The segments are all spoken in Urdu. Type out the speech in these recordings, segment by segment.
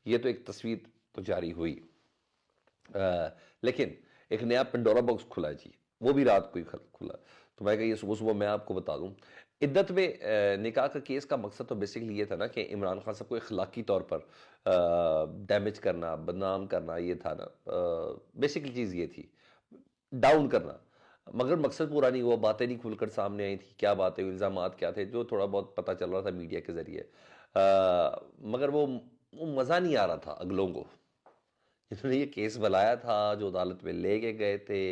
یہ تو ایک تصویر تو جاری ہوئی، لیکن ایک نیا پنڈورا باکس کھلا جی، وہ بھی رات کو ہی کھلا. تو میں کہ یہ صبح صبح میں آپ کو بتا دوں، عدت میں نکاح کا کیس کا مقصد تو بیسکلی یہ تھا نا کہ عمران خان صاحب کو اخلاقی طور پر ڈیمیج کرنا، بدنام کرنا، یہ تھا نا بیسکلی چیز یہ تھی، ڈاؤن کرنا. مگر مقصد پورا نہیں ہوا، باتیں نہیں کھل کر سامنے آئی تھی، کیا باتیں، الزامات کیا تھے، جو تھوڑا بہت پتہ چل رہا تھا میڈیا کے ذریعے. مگر وہ مزہ نہیں آ رہا تھا اگلوں کو، جنہوں نے یہ کیس بلایا تھا، جو عدالت میں لے کے گئے تھے،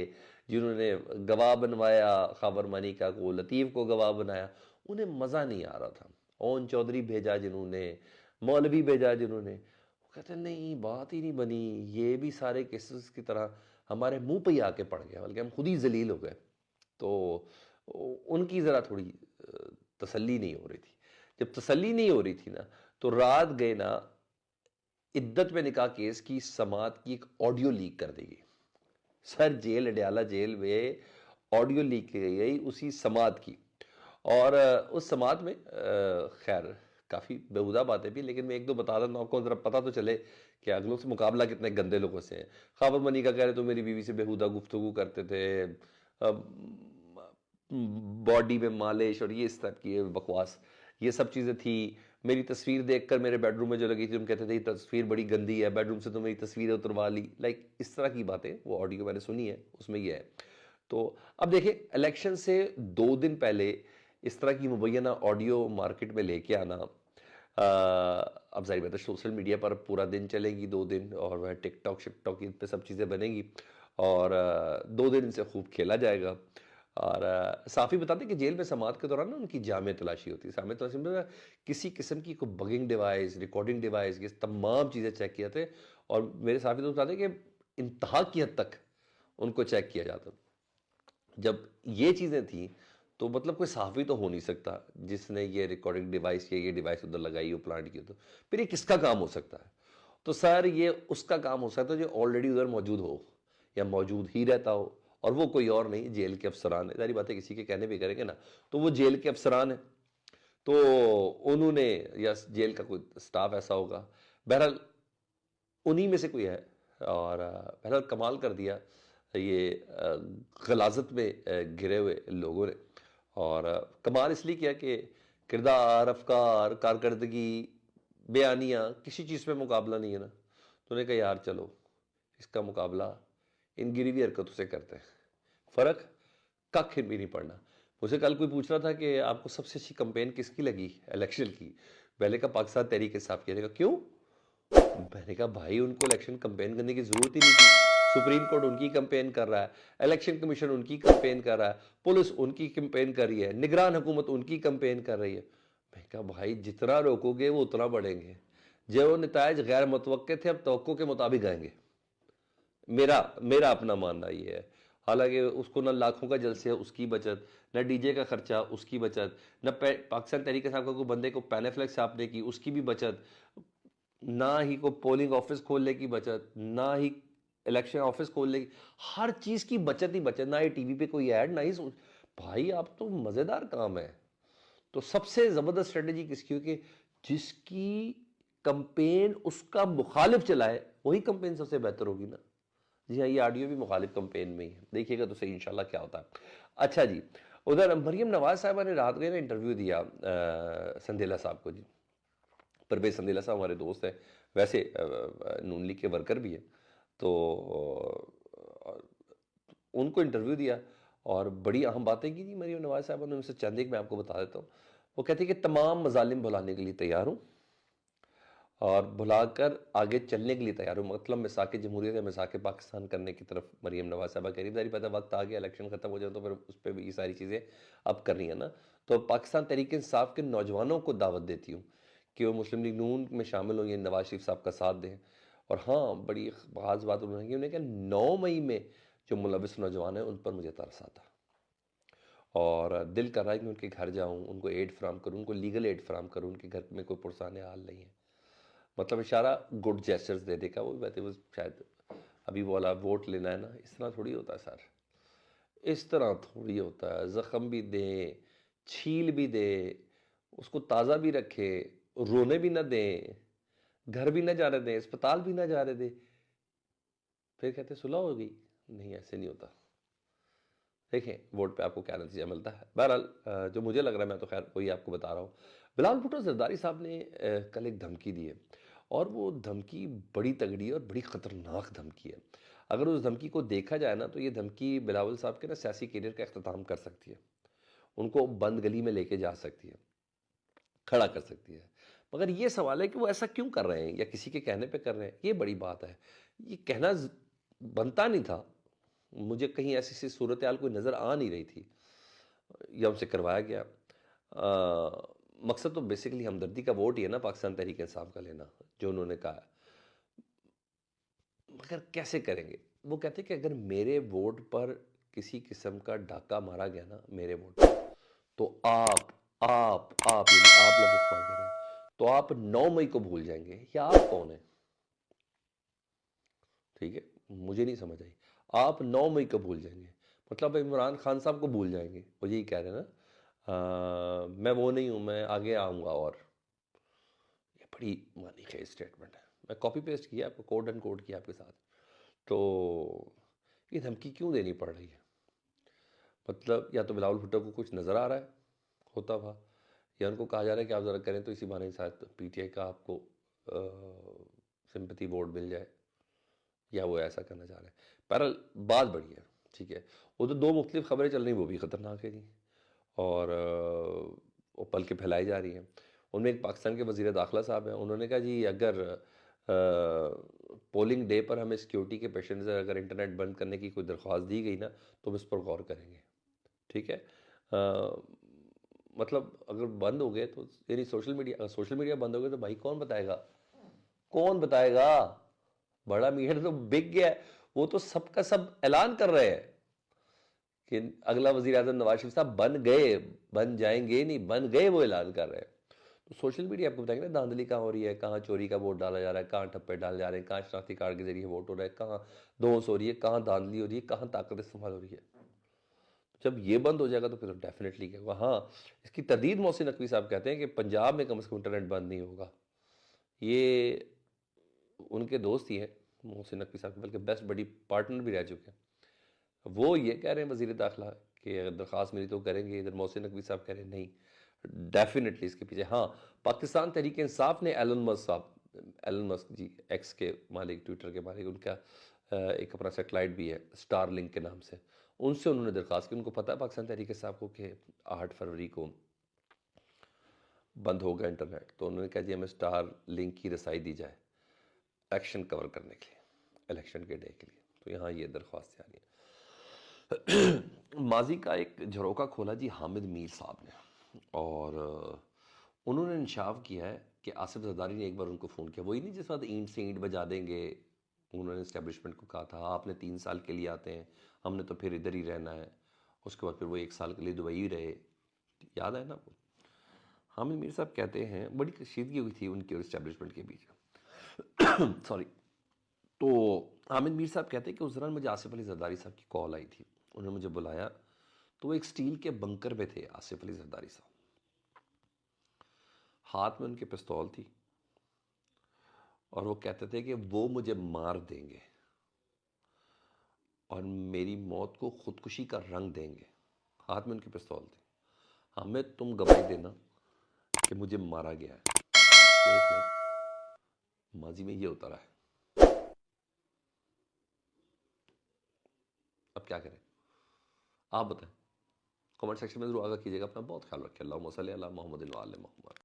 جنہوں نے گواہ بنوایا، خاور منیکا کو، لطیف کو گواہ بنایا، انہیں مزہ نہیں آ رہا تھا. اون چودھری بھیجا جنہوں نے، مولوی بھیجا جنہوں نے، وہ کہتے ہیں نہیں بات ہی نہیں بنی، یہ بھی سارے کیسز کی طرح ہمارے منہ پہ ہی آ کے پڑ گیا، بلکہ ہم خود ہی ذلیل ہو گئے. تو ان کی ذرا تھوڑی تسلی نہیں ہو رہی تھی. جب تسلی نہیں ہو رہی تھی نا، تو رات گئے نا، عدت میں نکاح کیس کی سماعت کی ایک آڈیو لیک کر دی گئی. سر جیل، اڈیالہ جیل میں آڈیو لیک کی گئی اسی سماعت کی. اور اس سماعت میں خیر کافی بیہودہ باتیں بھی، لیکن میں ایک دو بتا دیتا ہوں آپ کو، ذرا پتہ تو چلے کہ اگلوں سے مقابلہ کتنے گندے لوگوں سے ہیں. خاور منیکا کہہ رہے تو میری بیوی سے بیہودہ گفتگو کرتے تھے، باڈی میں مالش اور یہ اس طرح کی بکواس، یہ سب چیزیں تھی. میری تصویر دیکھ کر میرے بیڈ روم میں جو لگی تھی، تم کہتے تھے یہ تصویر بڑی گندی ہے، بیڈ روم سے تو میری تصویریں اتروا لی، لائک اس طرح کی باتیں. وہ آڈیو میں نے سنی ہے، اس میں یہ ہے. تو اب دیکھیں الیکشن سے 2 دن پہلے اس طرح کی مبینہ آڈیو مارکیٹ میں لے کے آنا، اب ظاہر بات ہے سوشل میڈیا پر پورا دن چلے گی 2 دن، اور وہ ٹک ٹاک شک ٹاک پہ سب چیزیں بنیں گی، اور 2 دن ان سے خوب کھیلا جائے گا. اور صافی بتاتے ہیں کہ جیل میں سماعت کے دوران نا ان کی جامع تلاشی ہوتی ہے. جامع تلاشی میں کسی قسم کی کوئی بگنگ ڈیوائس، ریکارڈنگ ڈیوائس، یہ تمام چیزیں چیک کیا تھے. اور میرے صافی تو بتاتے ہیں کہ انتہا کی حد تک ان کو چیک کیا جاتا. جب یہ چیزیں تھیں تو مطلب کوئی صحافی تو ہو نہیں سکتا جس نے یہ ریکارڈنگ ڈیوائس یا یہ ڈیوائس ادھر لگائی ہو، پلانٹ کی. تو پھر یہ کس کا کام ہو سکتا ہے؟ تو سر یہ اس کا کام ہو سکتا ہے جو آلریڈی ادھر موجود ہو یا موجود ہی رہتا ہو، اور وہ کوئی اور نہیں، جیل کے افسران ہیں. ظاہری بات ہے کسی کے کہنے بھی کریں گے نا، تو وہ جیل کے افسران ہیں. تو انہوں نے، یا جیل کا کوئی سٹاف ایسا ہوگا، بہرحال انہی میں سے کوئی ہے. اور بہرحال کمال کر دیا یہ غلاظت میں گھرے ہوئے لوگوں نے. اور کمال اس لیے کیا کہ کردار، افکار، کارکردگی، بیانیہ، کسی چیز پہ مقابلہ نہیں ہے نا. تو نے کہا یار چلو اس کا مقابلہ ان گری ہوئی حرکتوں سے کرتے ہیں، فرق کھ بھی نہیں پڑنا. مجھے کل کوئی پوچھ رہا تھا کہ آپ کو سب سے اچھی کمپین کس کی لگی الیکشن کی؟ میں نے کہا پاکستان تحریک انصاف کی. نے کہا کیوں؟ میں نے کہا بھائی ان کو الیکشن کمپین کرنے کی ضرورت ہی نہیں تھی. سپریم کورٹ ان کی کمپین کر رہا ہے، الیکشن کمیشن ان کی کمپین کر رہا ہے، پولیس ان کی کمپین کر رہی ہے، نگران حکومت ان کی کمپین کر رہی ہے. میں کہا بھائی جتنا روکو گے وہ اتنا بڑھیں گے. جو نتائج غیر متوقع تھے اب توقع کے مطابق آئیں گے. میرا اپنا ماننا یہ ہے. حالانکہ اس کو نہ لاکھوں کا جلسے ہے اس کی بچت، نہ ڈی جے کا خرچہ اس کی بچت، نہ پاکستان تحریک صاحب کا کوئی بندے کو پینیفلیکس آپ نے کی اس کی بھی بچت، نہ ہی کو پولنگ آفس کھولنے کی بچت، نہ ہی الیکشن آفس کھولنے کی، ہر چیز کی بچت ہی بچت. نہ ہی ٹی وی پہ کوئی ایڈ، نہ ہی بھائی آپ تو مزیدار کام ہے. تو سب سے زبردست اسٹریٹجی کس کی ہو کہ جس کی کمپین اس کا مخالف چلائے وہی کمپین سب سے بہتر ہوگی نا. جی ہاں، یہ آڈیو بھی مخالف کمپین میں ہی ہے، دیکھیے گا تو صحیح انشاءاللہ کیا ہوتا ہے. اچھا جی، ادھر مریم نواز صاحبہ نے رات گئے نا انٹرویو دیا سندیلا صاحب کو. جی پرویز سندیلا صاحب ہمارے دوست ہیں، ویسے نون لیگ کے ورکر بھی ہیں. تو ان کو انٹرویو دیا اور بڑی اہم باتیں کی تھی مریم نواز صاحبہ نے. ان سے چند ایک میں آپ کو بتا دیتا ہوں. وہ کہتے ہیں کہ تمام مظالم بھلانے کے لیے تیار ہوں اور بھلا کر آگے چلنے کے لیے تیار ہوں. مطلب مساق جمہوریت یا مساق پاکستان کرنے کی طرف مریم نواز صاحبہ کہہ رہی. ظاہر بات ہے وقت آ گیا، الیکشن ختم ہو جائے تو پھر اس پہ بھی یہ ساری چیزیں اب کرنی ہے نا. تو پاکستان تحریک انصاف کے نوجوانوں کو دعوت دیتی ہوں کہ وہ مسلم لیگ نون میں شامل ہوں، یہ نواز شریف صاحب کا ساتھ دیں. اور ہاں بڑی خاص بات انہوں نے کی، انہوں نے کہا 9 مئی میں جو ملوث نوجوان ہیں ان پر مجھے ترس آتا اور دل کر رہا ہے کہ ان کے گھر جاؤں، ان کو ایڈ فراہم کروں، ان کو لیگل ایڈ فراہم کروں. ان کے گھر میں کوئی پرسان حال نہیں ہے. مطلب اشارہ گڈ جیسچرز دے دے گا. وہ باتیں وہ شاید ابھی بولا ووٹ لینا ہے نا، اس طرح تھوڑی ہوتا ہے سر، اس طرح تھوڑی ہوتا ہے. زخم بھی دیں، چھیل بھی دے، اس کو تازہ بھی رکھے، رونے بھی نہ دیں، گھر بھی نہ جانے دیں، اسپتال بھی نہ جانے دیں، پھر کہتے ہیں صلح ہو گئی. نہیں، ایسے نہیں ہوتا. دیکھیں ووٹ پہ آپ کو کیا نتیجہ ملتا ہے. بہرحال جو مجھے لگ رہا ہے میں تو خیر وہی آپ کو بتا رہا ہوں. بلاول بھٹو زرداری صاحب نے کل ایک دھمکی دی ہے، اور وہ دھمکی بڑی تگڑی ہے اور بڑی خطرناک دھمکی ہے. اگر اس دھمکی کو دیکھا جائے نا تو یہ دھمکی بلاول صاحب کے نا سیاسی کیریئر کا اختتام کر سکتی ہے، ان کو بند گلی میں لے کے جا سکتی ہے، کھڑا کر سکتی ہے. مگر یہ سوال ہے کہ وہ ایسا کیوں کر رہے ہیں، یا کسی کے کہنے پہ کر رہے ہیں، یہ بڑی بات ہے. یہ کہنا بنتا نہیں تھا. مجھے کہیں ایسی سی صورتحال کوئی نظر آ نہیں رہی تھی، یہ ہم سے کروایا گیا. مقصد تو بیسیکلی ہمدردی کا ووٹ ہی ہے نا پاکستان تحریک انصاف کا لینا، جو انہوں نے کہا ہے. مگر کیسے کریں گے؟ وہ کہتے ہیں کہ اگر میرے ووٹ پر کسی قسم کا ڈاکہ مارا گیا نا میرے ووٹ پر، تو آپ یعنی آپ لفظ استعمال کر رہے ہیں، تو آپ 9 مئی کو بھول جائیں گے. یا آپ کون ہیں؟ ٹھیک ہے، مجھے نہیں سمجھ آئی. آپ 9 مئی کو بھول جائیں گے مطلب عمران خان صاحب کو بھول جائیں گے. وہ یہی کہہ رہے ہیں نا، میں وہ نہیں ہوں، میں آگے آؤں گا. اور یہ بڑی مانی خیز اسٹیٹمنٹ ہے. میں کاپی پیسٹ کیا آپ کو، کوڈ اینڈ کوڈ کیا آپ کے ساتھ. تو یہ دھمکی کیوں دینی پڑ رہی ہے؟ مطلب یا تو بلاول بھٹو کو کچھ نظر آ رہا ہے ہوتا ہوا، یا ان کو کہا جا رہا ہے کہ آپ ذرا کریں تو اسی بہانے ساتھ پی ٹی آئی کا آپ کو سمپتی ووٹ مل جائے، یا وہ ایسا کرنا چاہ رہے ہیں. بہرحال بات بڑی ہے. ٹھیک ہے، وہ تو دو مختلف خبریں چل رہی ہیں، وہ بھی خطرناک ہے جی، اور وہ پل کے پھیلائی جا رہی ہیں. ان میں ایک پاکستان کے وزیر داخلہ صاحب ہیں، انہوں نے کہا جی اگر پولنگ ڈے پر ہمیں سیکیورٹی کے پیش نظر اگر انٹرنیٹ بند کرنے کی کوئی درخواست دی گئی نا تو ہم اس پر غور کریں گے. ٹھیک ہے، مطلب اگر بند ہو گئے تو یعنی سوشل میڈیا بند ہو گئے تو بھائی کون بتائے گا؟ کون بتائے گا؟ بڑا میڈیا تو بک گیا ہے. وہ تو سب کا سب اعلان کر رہے ہیں کہ اگلا وزیر اعظم نواز شریف صاحب بن گئے، بن جائیں گے نہیں، بن گئے، وہ اعلان کر رہے ہیں. تو سوشل میڈیا آپ کو بتائیں گے نا دھاندلی کہاں ہو رہی ہے، کہاں چوری کا ووٹ ڈالا جا رہا ہے، کہاں ٹھپے ڈالے جا رہے ہیں، کہاں شناختی کارڈ کے ذریعے ووٹ ہو رہا ہے، کہاں دھونس ہو رہی ہے، کہاں دھاندلی ہو رہی ہے، کہاں طاقت استعمال ہو رہی ہے. جب یہ بند ہو جائے گا تو پھر ڈیفینیٹلی کیا ہوگا. ہاں، اس کی تردید محسن نقوی صاحب کہتے ہیں کہ پنجاب میں کم از کم انٹرنیٹ بند نہیں ہوگا. یہ ان کے دوست ہی ہیں محسن نقوی صاحب، بلکہ بیسٹ بڑی پارٹنر بھی رہ چکے ہیں. وہ یہ کہہ رہے ہیں وزیر داخلہ کہ اگر درخواست ملی تو کریں گے. ادھر محسن نقوی صاحب کہہ رہے ہیں نہیں، ڈیفینیٹلی اس کے پیچھے. ہاں، پاکستان تحریک انصاف نے ایلن مسک جی، ایکس کے مالک، ٹویٹر کے مالک، ان کا ایک اپنا سیٹلائٹ بھی ہے سٹار لنک کے نام سے، ان سے انہوں نے درخواست کی. ان کو پتہ ہے پاکستان تحریک انصاف کو کہ 8 فروری کو بند ہوگا انٹرنیٹ. تو انہوں نے کہا جی ہمیں سٹار لنک کی رسائی دی جائے ایکشن کور کرنے کے لیے، الیکشن کے ڈے کے لیے. تو یہاں یہ درخواست جاری ہے. ماضی کا ایک جھروکا کھولا جی حامد میر صاحب نے، اور انہوں نے انشاف کیا ہے کہ آصف زرداری نے ایک بار ان کو فون کیا، وہی نہیں جس وقت اینٹ سے اینٹ بجا دیں گے. انہوں نے اسٹیبلشمنٹ کو کہا تھا آپ نے 3 سال کے لیے آتے ہیں، ہم نے تو پھر ادھر ہی رہنا ہے. اس کے بعد پھر وہ 1 سال کے لیے دبئی ہی رہے، یاد ہے نا. حامد میر صاحب کہتے ہیں بڑی کشیدگی ہوئی تھی ان کی اور اسٹیبلشمنٹ کے بیچ سوری. تو حامد میر صاحب کہتے ہیں کہ اس دوران مجھے آصف علی زرداری صاحب کی کال آئی تھی، انہوں نے مجھے بلایا تو وہ ایک سٹیل کے بنکر میں تھے آصف علی زرداری صاحب. ہاتھ میں ان کے پستول تھی اور وہ کہتے تھے کہ وہ مجھے مار دیں گے اور میری موت کو خودکشی کا رنگ دیں گے. ہاتھ میں ان کی پستول تھی. حامد تم گواہی دینا کہ مجھے مارا گیا ہے. دیکھ لیں ماضی میں یہ ہوتا رہا ہے، اب کیا کریں آپ بتائیں. کمنٹ سیکشن میں ضرور آگاہ کیجیے گا. اپنا بہت خیال رکھیں. اللہم صلی علی محمد و آل محمد.